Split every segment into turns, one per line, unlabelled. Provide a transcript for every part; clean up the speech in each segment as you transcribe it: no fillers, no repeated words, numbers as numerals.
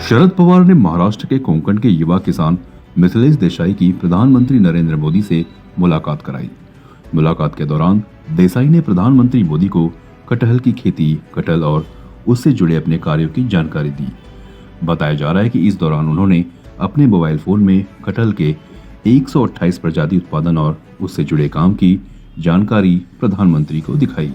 शरद पवार ने महाराष्ट्र के कोंकण के युवा किसान मिथिलेश देसाई की प्रधानमंत्री नरेंद्र मोदी से मुलाकात कराई। मुलाकात के दौरान देसाई ने प्रधानमंत्री मोदी को कटहल की खेती, कटहल और उससे जुड़े अपने कार्यों की जानकारी दी। बताया जा रहा है कि इस दौरान उन्होंने अपने मोबाइल फोन में कटहल के 128 प्रजाति उत्पादन और उससे जुड़े काम की जानकारी प्रधानमंत्री को दिखाई।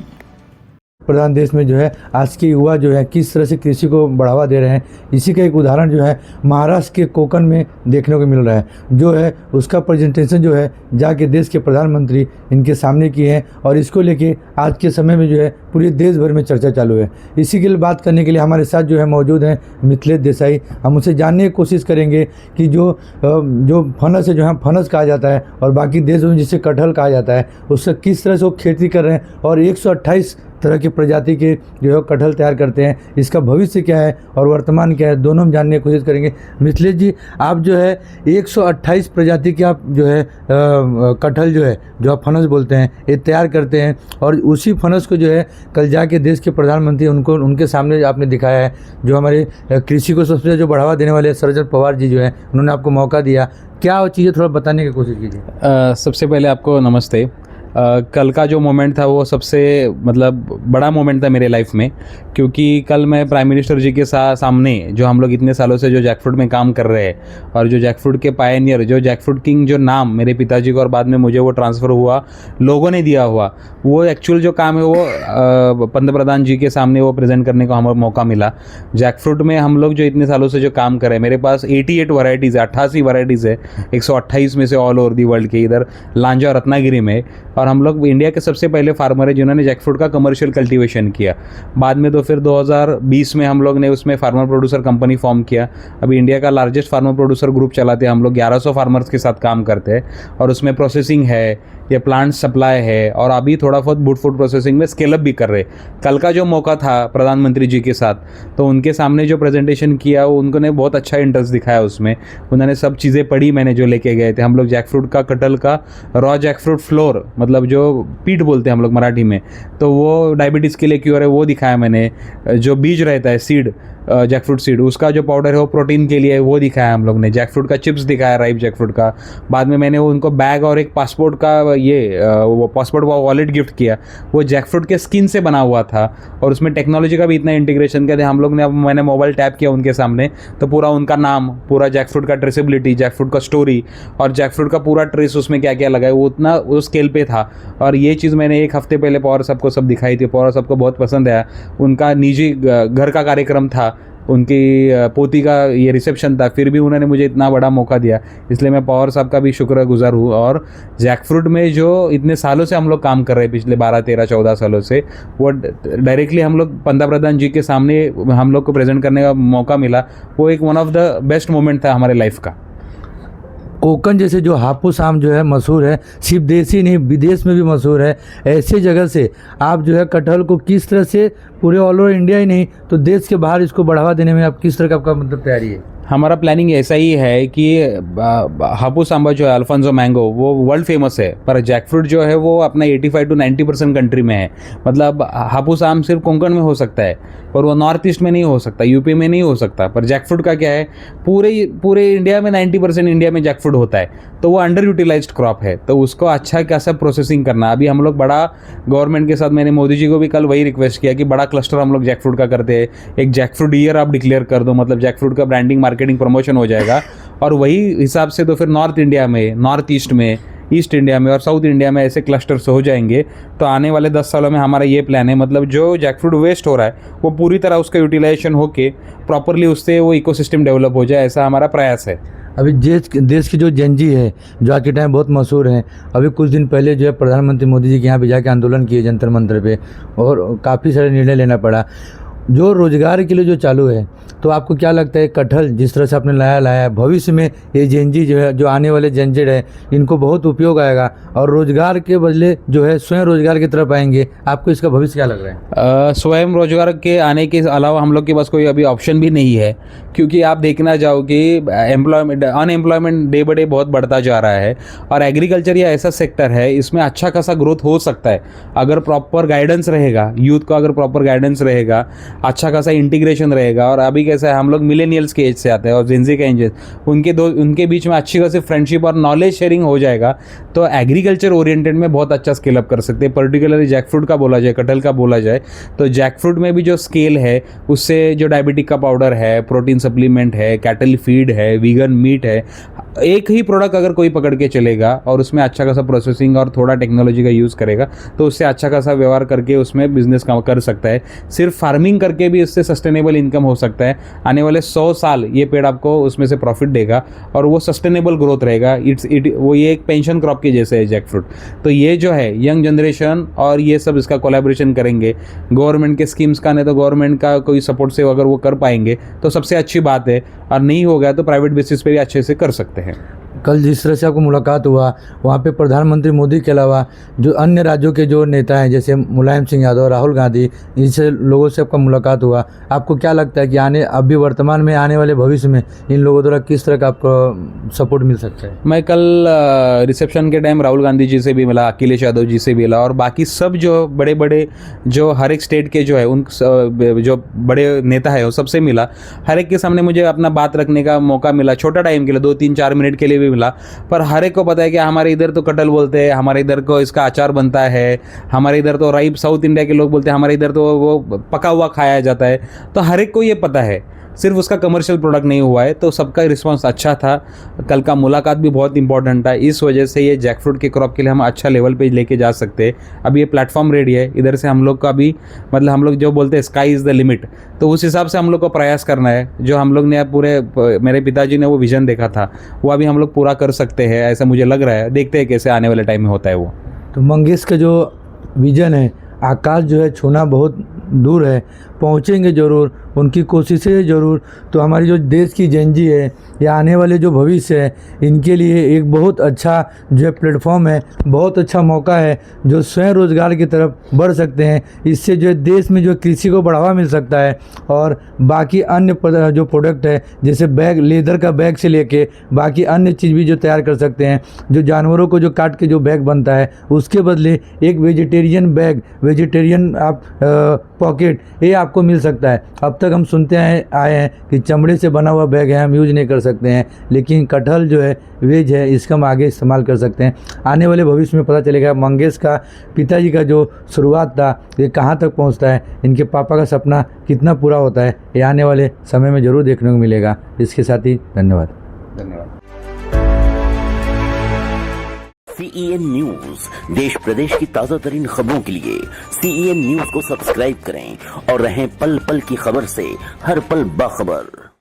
प्रधान देश में जो है आज के युवा जो है किस तरह से कृषि को बढ़ावा दे रहे हैं, इसी का एक उदाहरण जो है महाराष्ट्र के कोंकण में देखने को मिल रहा है। जो है उसका प्रेजेंटेशन जो है जाके देश के प्रधानमंत्री इनके सामने किए हैं और इसको लेके आज के समय में जो है पूरे देश भर में चर्चा चालू है। इसी के लिए बात करने के लिए हमारे साथ जो है मौजूद हैं मिथिलेश देसाई। हम उनसे जानने की कोशिश करेंगे कि जो फनस है, जो है फनस कहा जाता है और बाकी देश में जिसे कटहल कहा जाता है, उससे किस तरह से वो खेती कर रहे हैं और 128 तरह की प्रजाति के जो है कटहल तैयार करते हैं। इसका भविष्य क्या है और वर्तमान क्या है, दोनों हम जानने की कोशिश करेंगे। मिथिलेश जी, आप जो है 128 प्रजाति के आप जो है कटहल जो आप फनस बोलते हैं, ये तैयार करते हैं और उसी फनस को जो है कल जाके देश के प्रधानमंत्री उनके सामने आपने दिखाया है। जो हमारे कृषि को सबसे जो बढ़ावा देने वाले शरद पवार जी जो है, उन्होंने आपको मौका दिया। क्या वो चीज़ें थोड़ा बताने की कोशिश कीजिए।
सबसे पहले आपको नमस्ते। कल का जो मोमेंट था वो सबसे बड़ा मोमेंट था मेरे लाइफ में, क्योंकि कल मैं प्राइम मिनिस्टर जी के सामने जो हम लोग इतने सालों से जो जैकफ्रूट में काम कर रहे हैं और जो जैकफ्रूट के पायनियर, जो जैकफ्रूट किंग जो नाम मेरे पिताजी को और बाद में मुझे वो ट्रांसफ़र हुआ, लोगों ने दिया हुआ, वो एक्चुअल जो काम है वो पंतप्रधान जी के सामने वो प्रेजेंट करने को हमें मौका मिला। जैकफ्रूट में हम लोग जो इतने सालों से जो काम कर रहे हैं, मेरे पास 88 वैरायटीज़ है, 88 वैरायटीज़ है 128 में से ऑल ओवर दी वर्ल्ड के, इधर लांजा रत्नागिरी में। और हम लोग इंडिया के सबसे पहले फार्मर है जिन्होंने जैकफ्रूट का कमर्शियल कल्टीवेशन किया। बाद में तो फिर 2020 में हम लोग ने उसमें फार्मर प्रोड्यूसर कंपनी फॉर्म किया। अभी इंडिया का लार्जेस्ट फार्मर प्रोड्यूसर ग्रुप चलाते हैं हम लोग, 1100 फार्मर्स के साथ काम करते हैं और उसमें प्रोसेसिंग है, ये प्लांट सप्लाई है और अभी थोड़ा बहुत बूट फूड प्रोसेसिंग में स्केल अप भी कर रहे। कल का जो मौका था प्रधानमंत्री जी के साथ, तो उनके सामने जो प्रेजेंटेशन किया वो उन्होंने बहुत अच्छा इंटरेस्ट दिखाया उसमें। उन्होंने सब चीज़ें पढ़ी, मैंने जो लेके गए थे हम लोग जैकफ्रूट का, कटहल का रॉ जैकफ्रूट फ्लोर, मतलब जो पीठ बोलते हैं हम लोग मराठी में, तो वो डायबिटीज़ के लिए क्योर है वो दिखाया मैंने। जो बीज रहता है सीड, जैकफ्रूट सीड, उसका जो पाउडर है वो प्रोटीन के लिए, वो दिखाया हम लोग ने। जैकफ्रूट का चिप्स दिखाया, राइप जैकफ्रूट का। बाद में मैंने उनको बैग और एक पासपोर्ट का वो पासपोर्ट का वॉलेट गिफ्ट किया, वो जैकफ्रूट के स्किन से बना हुआ था और उसमें टेक्नोलॉजी का भी इतना इंटीग्रेशन किया था हम लोग ने। अब मैंने मोबाइल टैप किया उनके सामने तो पूरा उनका नाम, पूरा जैकफ्रूट का ट्रेसेबिलिटी, जैकफ्रूट का स्टोरी और जैकफ्रूट का पूरा ट्रेस उसमें क्या क्या लगा है, वो उतना उस स्केल पे था। और ये चीज़ मैंने एक हफ्ते पहले पवार साहब को सब दिखाई थी। पवार साहब को बहुत पसंद आया। उनका निजी घर का कार्यक्रम था, उनकी पोती का ये रिसेप्शन था, फिर भी उन्होंने मुझे इतना बड़ा मौका दिया, इसलिए मैं पवार साहब का भी शुक्रगुजार हूँ। और जैकफ्रूट में जो इतने सालों से हम लोग काम कर रहे हैं, पिछले 12, 13, 14 सालों से, वो डायरेक्टली हम लोग पंतप्रधान जी के सामने हम लोग को प्रेजेंट करने का मौका मिला। वो एक one of the best moment था हमारे लाइफ का।
कोंकण जैसे जो हापुस आम जो है मशहूर है, सिर्फ देश ही नहीं विदेश में भी मशहूर है, ऐसे जगह से आप जो है कटहल को किस तरह से पूरे ऑल ओवर इंडिया ही नहीं तो देश के बाहर इसको बढ़ावा देने में आप किस तरह का आपका मतलब तैयारी है?
हमारा प्लानिंग ऐसा ही है कि हापुस आंबा जो है, अल्फांसो मैंगो, वो वर्ल्ड फेमस है, पर जैकफ्रूट जो है वो अपना 85 to 90% कंट्री में है। मतलब हापुस आम सिर्फ कोंकण में हो सकता है पर वो नॉर्थ ईस्ट में नहीं हो सकता, यूपी में नहीं हो सकता। पर जैकफ्रूट का क्या है, पूरे इंडिया में 90% इंडिया में जैकफ्रूट होता है, तो वो अंडर यूटिलाइज्ड क्रॉप है, तो उसको अच्छा कैसा प्रोसेसिंग करना। अभी हम लोग बड़ा गवर्नमेंट के साथ, मैंने मोदी जी को भी कल वही रिक्वेस्ट किया कि बड़ा क्लस्टर हम लोग जैकफ्रूट का करते हैं, एक जैकफ्रूट ईयर आप डिक्लेयर कर दो, मतलब जैकफ्रूट का ब्रांडिंग मार्केटिंग प्रमोशन हो जाएगा। और वही हिसाब से तो फिर नॉर्थ इंडिया में, नॉर्थ ईस्ट में, ईस्ट इंडिया में और साउथ इंडिया में ऐसे क्लस्टर्स हो जाएंगे। तो आने वाले 10 सालों में हमारा ये प्लान है, मतलब जो जैकफ्रूट वेस्ट हो रहा है वो पूरी तरह उसका यूटिलाइजेशन होके प्रॉपरली उससे वो इकोसिस्टम डेवलप हो जाए, ऐसा हमारा प्रयास है।
अभी देश की जो जेनजी है जो आज के टाइम बहुत मशहूर है, अभी कुछ दिन पहले जो है प्रधानमंत्री मोदी जी के यहाँ पे जाके आंदोलन किए जंतर मंतर पे और काफ़ी सारे निर्णय लेना पड़ा जो रोजगार के लिए जो चालू है। तो आपको क्या लगता है कटहल जिस तरह से आपने लाया भविष्य में ये जेनजी जो है, जो आने वाले जनजेड है, इनको बहुत उपयोग आएगा और रोजगार के बदले जो है स्वयं रोजगार की तरफ आएंगे? आपको इसका भविष्य क्या लग रहा है?
स्वयं रोजगार के आने के अलावा हम लोग के पास कोई अभी ऑप्शन भी नहीं है, क्योंकि आप देखना चाहो कि अनएम्प्लॉयमेंट डे बाय डे बहुत बढ़ता जा रहा है और एग्रीकल्चर या ऐसा सेक्टर है इसमें अच्छा खासा ग्रोथ हो सकता है अगर प्रॉपर गाइडेंस रहेगा, यूथ को अगर प्रॉपर गाइडेंस रहेगा, अच्छा खासा इंटीग्रेशन रहेगा। और अभी कैसा है, हम लोग मिलेनियल्स के एज से आते हैं और जेंजी का एज, उनके बीच में अच्छी खासी फ्रेंडशिप और नॉलेज शेयरिंग हो जाएगा तो एग्रीकल्चर ओरिएंटेड में बहुत अच्छा स्केल अप कर सकते हैं। पर्टिकुलरली जैकफ्रूट का बोला जाए, कटहल का बोला जाए, तो जैकफ्रूट में भी जो स्केल है उससे जो डायबिटिक का पाउडर है, प्रोटीन सप्लीमेंट है, कैटल फीड है, वीगन मीट है, एक ही प्रोडक्ट अगर कोई पकड़ के चलेगा और उसमें अच्छा खासा प्रोसेसिंग और थोड़ा टेक्नोलॉजी का यूज़ करेगा तो उससे अच्छा खासा व्यवहार करके उसमें बिजनेस कर सकता है। सिर्फ फार्मिंग करके भी उससे सस्टेनेबल इनकम हो सकता है। आने वाले 100 साल ये पेड़ आपको उसमें से प्रॉफिट देगा और वो सस्टेनेबल ग्रोथ रहेगा। वो ये एक पेंशन क्रॉप के जैसे है जैकफ्रूट। तो ये जो है यंग जनरेशन और ये सब इसका कोलैबोरेशन करेंगे, गवर्नमेंट के स्कीम्स का नहीं तो गवर्नमेंट का कोई सपोर्ट से अगर वो कर पाएंगे तो सबसे अच्छी बात है, और नहीं हो गया तो प्राइवेट बेसिस पे भी अच्छे से कर सकते हैं।
कल जिस तरह से आपको मुलाकात हुआ वहाँ पे प्रधानमंत्री मोदी के अलावा जो अन्य राज्यों के जो नेता हैं जैसे मुलायम सिंह यादव, राहुल गांधी, इनसे लोगों से आपका मुलाकात हुआ, आपको क्या लगता है कि अभी वर्तमान में आने वाले भविष्य में इन लोगों द्वारा किस तरह का आपको सपोर्ट मिल सकता है?
मैं कल रिसेप्शन के टाइम राहुल गांधी जी से भी मिला, अखिलेश यादव जी से भी मिला और बाकी सब जो बड़े बड़े जो हर एक स्टेट के जो है उन जो बड़े नेता है वो सबसे मिला। हर एक के सामने मुझे अपना बात रखने का मौका मिला, छोटा टाइम के लिए 2-3-4 मिनट के लिए भी मिला, पर हर एक को पता है कि हमारे इधर तो कटहल बोलते हैं, हमारे इधर को इसका अचार बनता है, हमारे इधर तो राइब, साउथ इंडिया के लोग बोलते हैं हमारे इधर तो वो पका हुआ खाया जाता है। तो हर एक को ये पता है, सिर्फ उसका कमर्शियल प्रोडक्ट नहीं हुआ है। तो सबका रिस्पांस अच्छा था। कल का मुलाकात भी बहुत इंपॉर्टेंट था, इस वजह से ये जैकफ्रूट के क्रॉप के लिए हम अच्छा लेवल पे लेके जा सकते हैं। अब ये प्लेटफॉर्म रेडी है, इधर से हम लोग का भी मतलब हम लोग जो बोलते हैं स्काई इज़ द लिमिट, तो उस हिसाब से हम लोग को प्रयास करना है। जो हम लोग ने मेरे पिताजी ने वो विज़न देखा था वो अभी हम लोग पूरा कर सकते हैं, ऐसा मुझे लग रहा है। देखते हैं कैसे आने वाले टाइम में होता है वो।
तो मंगेश का जो विजन है, आकाश जो है छूना बहुत दूर है, पहुँचेंगे ज़रूर, उनकी कोशिशें ज़रूर। तो हमारी जो देश की जेनजी है या आने वाले जो भविष्य है इनके लिए एक बहुत अच्छा जो है प्लेटफॉर्म है, बहुत अच्छा मौका है जो स्वयं रोज़गार की तरफ बढ़ सकते हैं। इससे जो है देश में जो कृषि को बढ़ावा मिल सकता है और बाकी अन्य जो प्रोडक्ट है जैसे बैग, लेदर का बैग से लेके बाकी अन्य चीज़ भी जो तैयार कर सकते हैं। जो जानवरों को जो काट के जो बैग बनता है उसके बदले एक वेजिटेरियन बैग, वेजिटेरियन आप पॉकेट ये आपको मिल सकता है। अब तक हम सुनते आए हैं कि चमड़े से बना हुआ बैग है, हम यूज नहीं कर सकते हैं, लेकिन कटहल जो है वेज है, इसका हम आगे इस्तेमाल कर सकते हैं। आने वाले भविष्य में पता चलेगा मंगेश का पिताजी का जो शुरुआत था ये कहाँ तक पहुँचता है, इनके पापा का सपना कितना पूरा होता है, ये आने वाले समय में ज़रूर देखने को मिलेगा। इसके साथ ही धन्यवाद।
CEN न्यूज देश प्रदेश की ताजा तरीन खबरों के लिए CEN न्यूज को सब्सक्राइब करें और रहें पल पल की खबर से हर पल बाखबर।